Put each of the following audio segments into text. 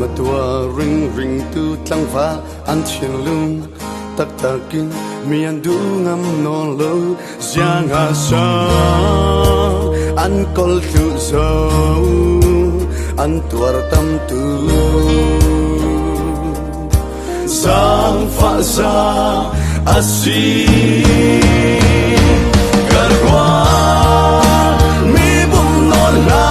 mà tua ring ring tu tlang pha an thiên lung tak takin mian du ngam non lo giang a sa an kol tu zo an tuar tam tu giang pha sa asi karwa mi bum non la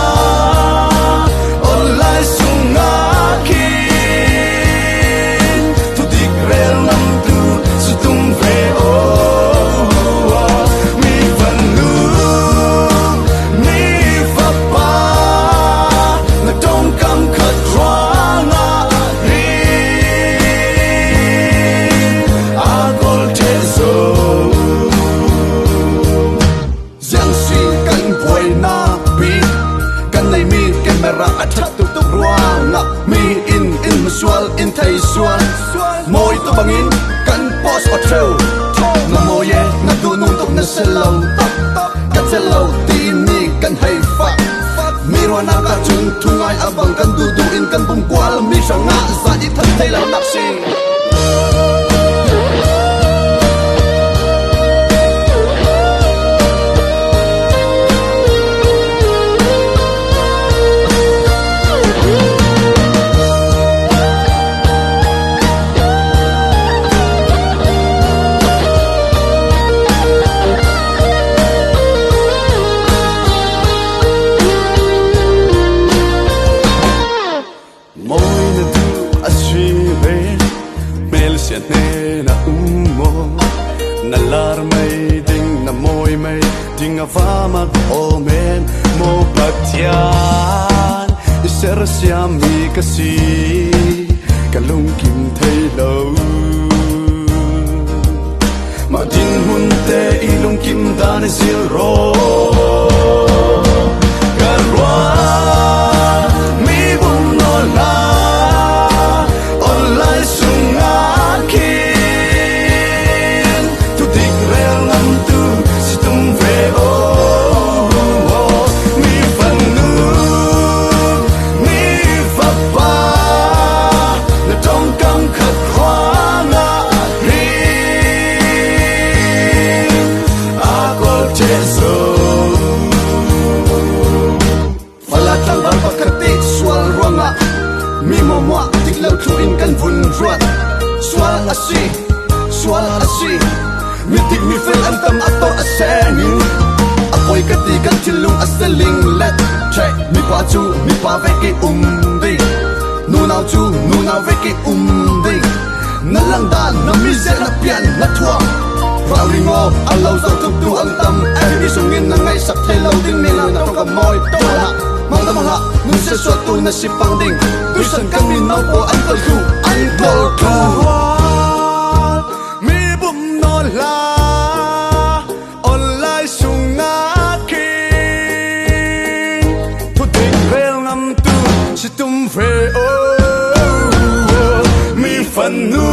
sual in thai sual moi to bangin kan post or trail no moye na tu nun tok na selo kan selo ti ni kan hai fa mi ro na ka chung thungai abang kan du du in kan bum kwal mi sanga sa i that thai la nak si Vamak omen mo patyan iser siam mi kasi kalung kim thai lo ma din hun te ilung kim dan zero karwa mi bum no la online sunga kin tu dik rel nam tu situm ve o kan vun ruat sual asi mi tik mi fel an tam ator asenin apoi kati kan tilung aseling let check mi pa veki di nu nau veki di na lang dan na mi zel na pian na thuang Raulingo alau zo tuk tu ang tam every sungin na ngai sak thelo ding ni na tong ka moi to na mang ha nun se so tu na si pang ding tu san kan mi nau po an kol tu mi bum no la online sunga king tu ding vel ngam tu si tum ve o mi fan nu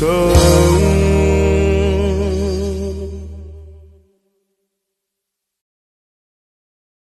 so